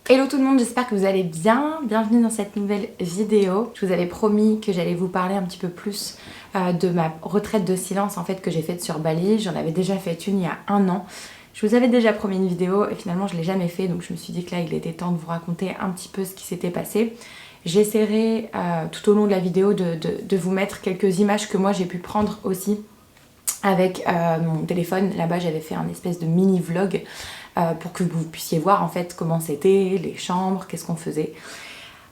Hello tout le monde, j'espère que vous allez bien. Bienvenue dans cette nouvelle vidéo. Je vous avais promis que j'allais vous parler un petit peu plus de ma retraite de silence en fait que j'ai faite sur Bali. J'en avais déjà fait une il y a un an. Je vous avais déjà promis une vidéo et finalement je ne l'ai jamais fait, donc je me suis dit que là il était temps de vous raconter un petit peu ce qui s'était passé. J'essaierai tout au long de la vidéo de vous mettre quelques images que moi j'ai pu prendre aussi avec mon téléphone. Là-bas j'avais fait un espèce de mini vlog pour que vous puissiez voir en fait comment c'était, les chambres, qu'est-ce qu'on faisait.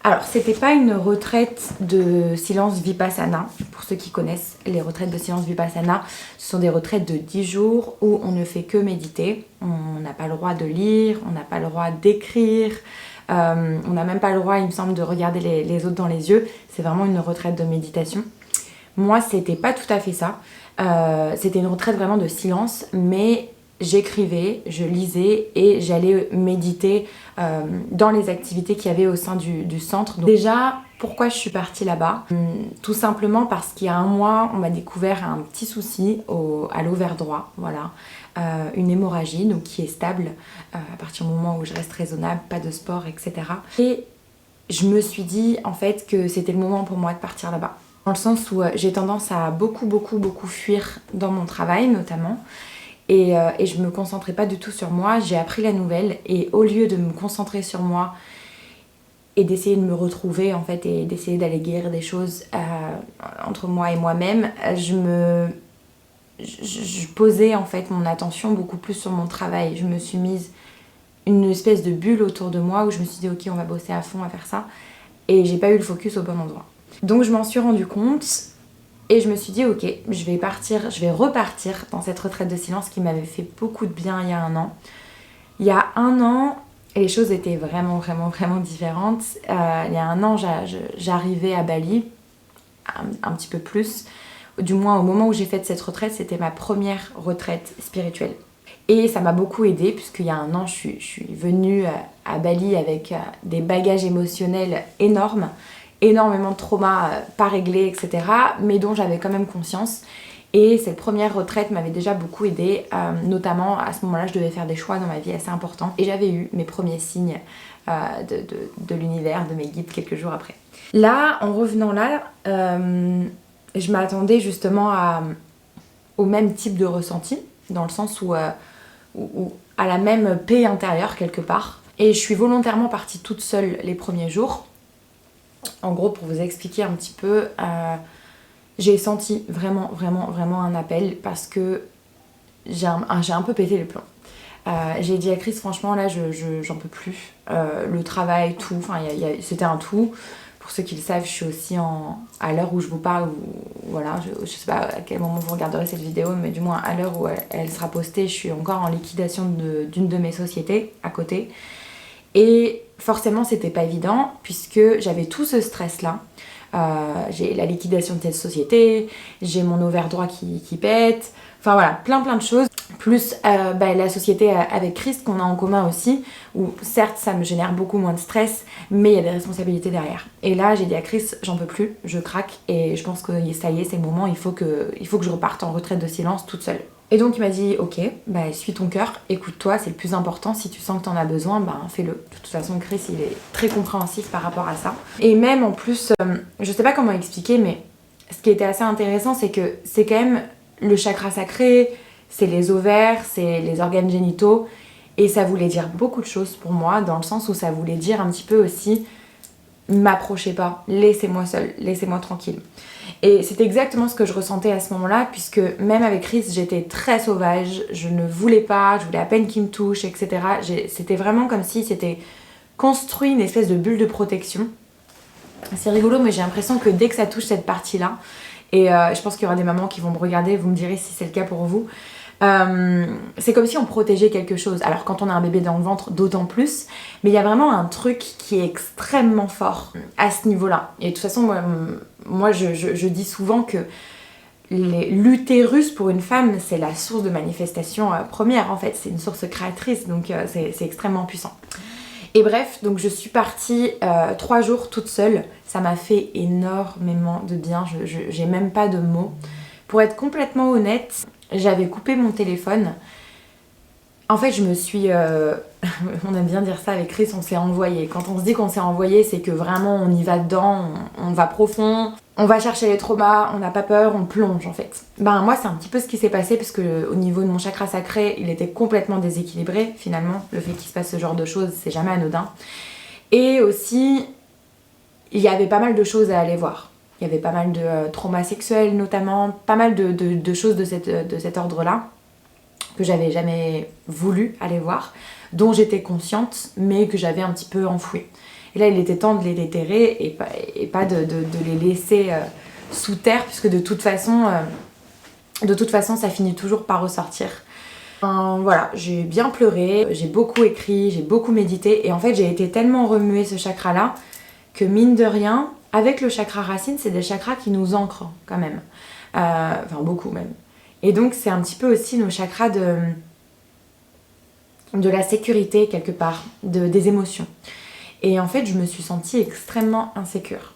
Alors c'était pas une retraite de silence Vipassana, pour ceux qui connaissent les retraites de silence Vipassana, ce sont des retraites de 10 jours où on ne fait que méditer, on n'a pas le droit de lire, on n'a pas le droit d'écrire, on n'a même pas le droit il me semble de regarder les autres dans les yeux, c'est vraiment une retraite de méditation. Moi c'était pas tout à fait ça, c'était une retraite vraiment de silence, mais j'écrivais, je lisais et j'allais méditer dans les activités qu'il y avait au sein du centre. Donc déjà, pourquoi je suis partie là-bas? Tout simplement parce qu'il y a un mois, on m'a découvert un petit souci à l'ovaire droit, voilà. Une hémorragie donc qui est stable à partir du moment où je reste raisonnable, pas de sport, etc. Et je me suis dit en fait que c'était le moment pour moi de partir là-bas. Dans le sens où j'ai tendance à beaucoup fuir dans mon travail notamment. Et je me concentrais pas du tout sur moi, j'ai appris la nouvelle et au lieu de me concentrer sur moi et d'essayer de me retrouver en fait et d'essayer d'aller guérir des choses entre moi et moi-même, je posais en fait mon attention beaucoup plus sur mon travail. Je me suis mise une espèce de bulle autour de moi où je me suis dit ok on va bosser à fond, on va faire ça et j'ai pas eu le focus au bon endroit. Donc je m'en suis rendu compte. Et je me suis dit ok, je vais repartir dans cette retraite de silence qui m'avait fait beaucoup de bien il y a un an. Il y a un an, les choses étaient vraiment différentes. Il y a un an, j'arrivais à Bali, un petit peu plus. Du moins au moment où j'ai fait cette retraite, c'était ma première retraite spirituelle. Et ça m'a beaucoup aidée puisqu'il y a un an, je suis venue à Bali avec des bagages émotionnels énormes. Énormément de traumas pas réglés, etc. mais dont j'avais quand même conscience. Et cette première retraite m'avait déjà beaucoup aidée, notamment à ce moment-là, je devais faire des choix dans ma vie assez importants. Et j'avais eu mes premiers signes de l'univers, de mes guides quelques jours après. Là, en revenant là, je m'attendais justement au même type de ressenti, dans le sens où à la même paix intérieure quelque part. Et je suis volontairement partie toute seule les premiers jours. En gros, pour vous expliquer un petit peu, j'ai senti vraiment un appel parce que j'ai un peu pété les plombs. J'ai dit à Chris, franchement, là, j'en peux plus. Le travail, tout, enfin, c'était un tout. Pour ceux qui le savent, je suis aussi à l'heure où je vous parle, voilà, je sais pas à quel moment vous regarderez cette vidéo, mais du moins à l'heure où elle sera postée, je suis encore en liquidation d'une de mes sociétés à côté. Et forcément c'était pas évident puisque j'avais tout ce stress là. J'ai la liquidation de cette société, j'ai mon ovaire droit qui pète, enfin voilà, plein de choses. Plus la société avec Chris qu'on a en commun aussi, où certes ça me génère beaucoup moins de stress, mais il y a des responsabilités derrière. Et là j'ai dit à Chris, j'en peux plus, je craque et je pense que ça y est, c'est le moment, il faut que je reparte en retraite de silence toute seule. Et donc il m'a dit ok, suis ton cœur, écoute-toi, c'est le plus important, si tu sens que t'en as besoin, fais-le. De toute façon Chris il est très compréhensif par rapport à ça. Et même en plus, je sais pas comment expliquer, mais ce qui était assez intéressant c'est que c'est quand même le chakra sacré, c'est les ovaires, c'est les organes génitaux, et ça voulait dire beaucoup de choses pour moi, dans le sens où ça voulait dire un petit peu aussi m'approchez pas, laissez-moi seule, laissez-moi tranquille. Et c'était exactement ce que je ressentais à ce moment-là, puisque même avec Chris, j'étais très sauvage, je ne voulais pas, je voulais à peine qu'il me touche, etc. C'était vraiment comme si c'était construit une espèce de bulle de protection. C'est rigolo, mais j'ai l'impression que dès que ça touche cette partie-là, et je pense qu'il y aura des mamans qui vont me regarder, vous me direz si c'est le cas pour vous, c'est comme si on protégeait quelque chose. Alors quand on a un bébé dans le ventre, d'autant plus, mais il y a vraiment un truc qui est extrêmement fort à ce niveau-là. Et de toute façon, moi je dis souvent que l'utérus pour une femme, c'est la source de manifestation première en fait, c'est une source créatrice, donc c'est extrêmement puissant. Et bref, donc je suis partie 3 jours toute seule, ça m'a fait énormément de bien, j'ai même pas de mots. Pour être complètement honnête, j'avais coupé mon téléphone En fait, je me suis... on aime bien dire ça avec Chris, on s'est envoyé. Quand on se dit qu'on s'est envoyé, c'est que vraiment on y va dedans, on va profond, on va chercher les traumas, on n'a pas peur, on plonge en fait. Ben moi, c'est un petit peu ce qui s'est passé parce que au niveau de mon chakra sacré, il était complètement déséquilibré finalement. Le fait qu'il se passe ce genre de choses, c'est jamais anodin. Et aussi, il y avait pas mal de choses à aller voir. Il y avait pas mal de traumas sexuels notamment, pas mal de choses de cet ordre-là que j'avais jamais voulu aller voir, dont j'étais consciente, mais que j'avais un petit peu enfoui. Et là, il était temps de les déterrer et pas de les laisser sous terre, puisque de toute façon, ça finit toujours par ressortir. Voilà, j'ai bien pleuré, j'ai beaucoup écrit, j'ai beaucoup médité, et en fait, j'ai été tellement remuer ce chakra-là que mine de rien, avec le chakra racine, c'est des chakras qui nous ancrent quand même. Enfin, beaucoup même. Et donc c'est un petit peu aussi nos chakras de la sécurité quelque part, des émotions. Et en fait je me suis sentie extrêmement insécure.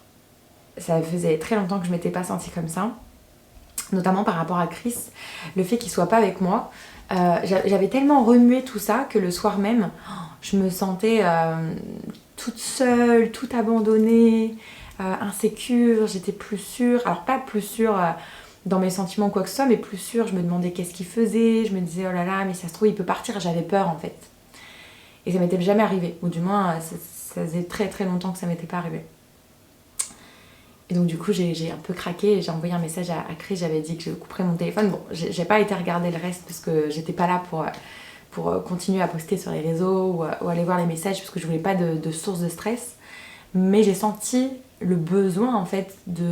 Ça faisait très longtemps que je m'étais pas sentie comme ça, notamment par rapport à Chris, le fait qu'il soit pas avec moi. J'avais tellement remué tout ça que le soir même, je me sentais toute seule, toute abandonnée, insécure, j'étais plus sûre, alors pas plus sûre dans mes sentiments quoi que ce soit, mais plus sûre, je me demandais qu'est-ce qu'il faisait, je me disais oh là là, mais ça se trouve il peut partir, j'avais peur en fait. Et ça m'était jamais arrivé, ou du moins ça faisait très très longtemps que ça m'était pas arrivé. Et donc du coup j'ai un peu craqué, j'ai envoyé un message à Chris, j'avais dit que je couperais mon téléphone. Bon, j'ai pas été regarder le reste parce que j'étais pas là pour continuer à poster sur les réseaux ou aller voir les messages parce que je voulais pas de source de stress. Mais j'ai senti le besoin en fait de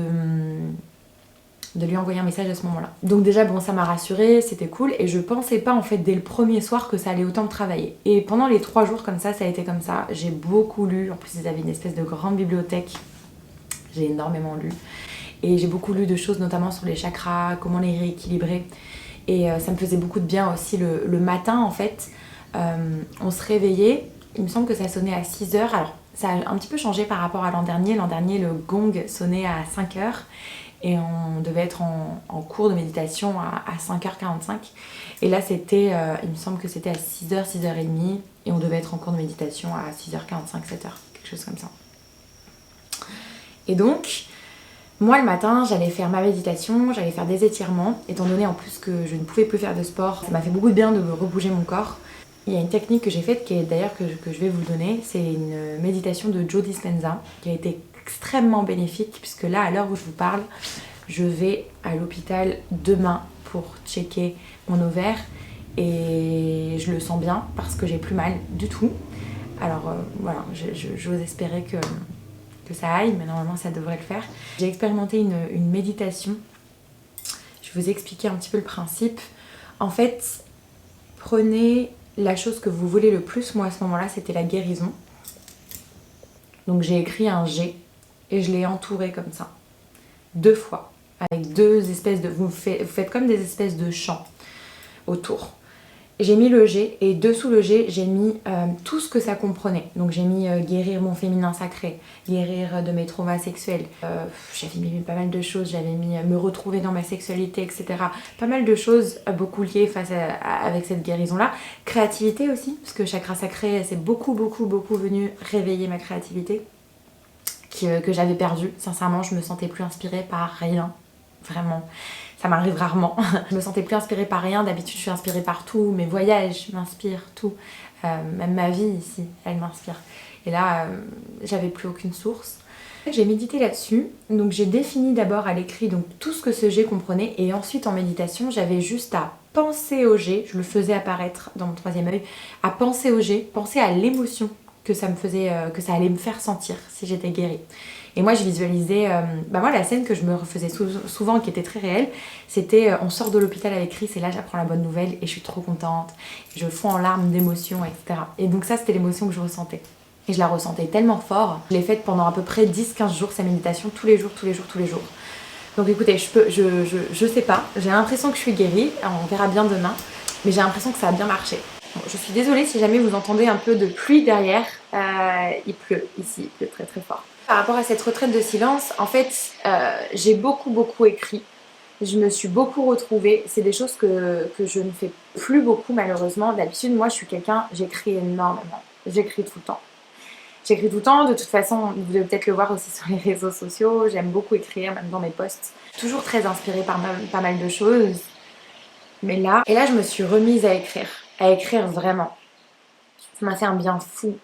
lui envoyer un message à ce moment-là. Donc déjà, bon, ça m'a rassurée, c'était cool, et je pensais pas en fait dès le premier soir que ça allait autant me travailler. Et pendant les 3 jours comme ça a été comme ça. J'ai beaucoup lu, en plus ils avaient une espèce de grande bibliothèque, j'ai énormément lu. Et j'ai beaucoup lu de choses, notamment sur les chakras, comment les rééquilibrer. Et ça me faisait beaucoup de bien aussi le matin en fait. On se réveillait, il me semble que ça sonnait à 6h. Alors ça a un petit peu changé par rapport à l'an dernier. L'an dernier, le gong sonnait à 5h. Et on devait être en cours de méditation à 5h45. Et là, c'était, il me semble que c'était à 6h, 6h30. Et on devait être en cours de méditation à 6h45, 7h, quelque chose comme ça. Et donc, moi, le matin, j'allais faire ma méditation, j'allais faire des étirements. Étant donné en plus que je ne pouvais plus faire de sport, ça m'a fait beaucoup de bien de rebouger mon corps. Il y a une technique que j'ai faite, qui est d'ailleurs que je vais vous donner. C'est une méditation de Joe Dispenza, qui a été extrêmement bénéfique, puisque là, à l'heure où je vous parle, je vais à l'hôpital demain pour checker mon ovaire et je le sens bien parce que j'ai plus mal du tout. Alors voilà, j'ose espérer que ça aille, mais normalement ça devrait le faire. J'ai expérimenté une méditation. Je vais vous expliquer un petit peu le principe. En fait, prenez la chose que vous voulez le plus. Moi à ce moment-là, c'était la guérison. Donc j'ai écrit un G et je l'ai entouré comme ça, 2 fois, avec 2 espèces de... Vous faites comme des espèces de champs autour. J'ai mis le G et dessous le G, j'ai mis tout ce que ça comprenait. Donc j'ai mis guérir mon féminin sacré, guérir de mes traumas sexuels. J'avais mis pas mal de choses, j'avais mis me retrouver dans ma sexualité, etc. Pas mal de choses beaucoup liées avec cette guérison-là. Créativité aussi, parce que chakra sacré, c'est beaucoup venu réveiller ma créativité. Que j'avais perdue. Sincèrement, je me sentais plus inspirée par rien. Vraiment. Ça m'arrive rarement. Je me sentais plus inspirée par rien. D'habitude, je suis inspirée par tout. Mes voyages m'inspirent, tout. Même ma vie ici, elle m'inspire. Et là, j'avais plus aucune source. J'ai médité là-dessus. Donc j'ai défini d'abord à l'écrit donc, tout ce que ce G comprenait. Et ensuite, en méditation, j'avais juste à penser au G. Je le faisais apparaître dans mon 3e œil. À penser au G, penser à l'émotion que ça allait me faire sentir si j'étais guérie. Et moi je visualisais, moi la scène que je me refaisais souvent, qui était très réelle, c'était on sort de l'hôpital avec Chris et là j'apprends la bonne nouvelle et je suis trop contente, je fonds en larmes d'émotion, etc. Et donc ça c'était l'émotion que je ressentais. Et je la ressentais tellement fort. Je l'ai faite pendant à peu près 10-15 jours, sa méditation, tous les jours. Donc écoutez, je sais pas, j'ai l'impression que je suis guérie, on verra bien demain, mais j'ai l'impression que ça a bien marché. Bon, je suis désolée si jamais vous entendez un peu de pluie derrière, il pleut ici, il pleut très fort. Par rapport à cette retraite de silence, en fait, j'ai beaucoup écrit. Je me suis beaucoup retrouvée. C'est des choses que je ne fais plus beaucoup malheureusement. D'habitude, moi, je suis quelqu'un, j'écris énormément. J'écris tout le temps. J'écris tout le temps. De toute façon, vous devez peut-être le voir aussi sur les réseaux sociaux. J'aime beaucoup écrire, même dans mes posts. Toujours très inspirée par pas mal de choses. Mais là, et là, je me suis remise à écrire vraiment. Ça m'a fait un bien fou.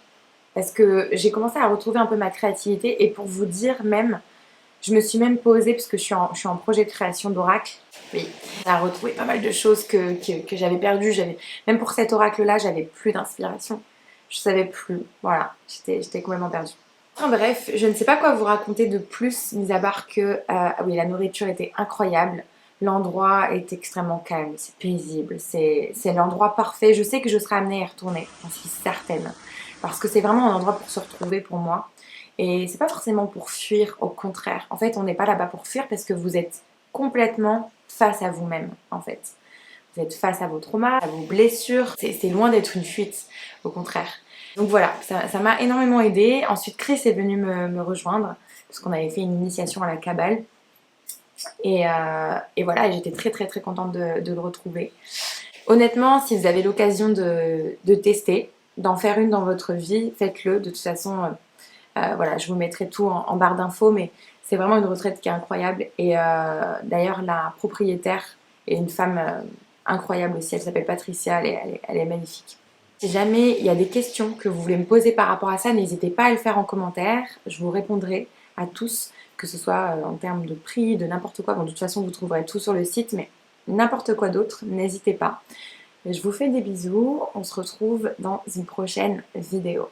Parce que j'ai commencé à retrouver un peu ma créativité. Et pour vous dire même, je me suis même posée, parce que je suis en projet de création d'oracle. Oui, j'ai retrouvé pas mal de choses que j'avais perdues. Même pour cet oracle-là, j'avais plus d'inspiration. Je savais plus. Voilà, j'étais complètement perdue. Enfin, bref, je ne sais pas quoi vous raconter de plus, mis à part que oui, la nourriture était incroyable. L'endroit est extrêmement calme, c'est paisible, c'est l'endroit parfait. Je sais que je serai amenée à y retourner, j'en suis certaine. Parce que c'est vraiment un endroit pour se retrouver pour moi. Et c'est pas forcément pour fuir, au contraire. En fait, on n'est pas là-bas pour fuir parce que vous êtes complètement face à vous-même, en fait. Vous êtes face à vos traumas, à vos blessures. C'est loin d'être une fuite, au contraire. Donc voilà, ça m'a énormément aidée. Ensuite, Chris est venu me rejoindre parce qu'on avait fait une initiation à la Kabbale. Et voilà, j'étais très très très contente de le retrouver. Honnêtement, si vous avez l'occasion de tester, d'en faire une dans votre vie, faites-le. De toute façon, voilà, je vous mettrai tout en barre d'infos, mais c'est vraiment une retraite qui est incroyable. Et d'ailleurs, la propriétaire est une femme incroyable aussi. Elle s'appelle Patricia, elle est magnifique. Si jamais il y a des questions que vous voulez me poser par rapport à ça, n'hésitez pas à le faire en commentaire. Je vous répondrai à tous, que ce soit en termes de prix, de n'importe quoi. Bon, de toute façon, vous trouverez tout sur le site, mais n'importe quoi d'autre, n'hésitez pas. Je vous fais des bisous. On se retrouve dans une prochaine vidéo.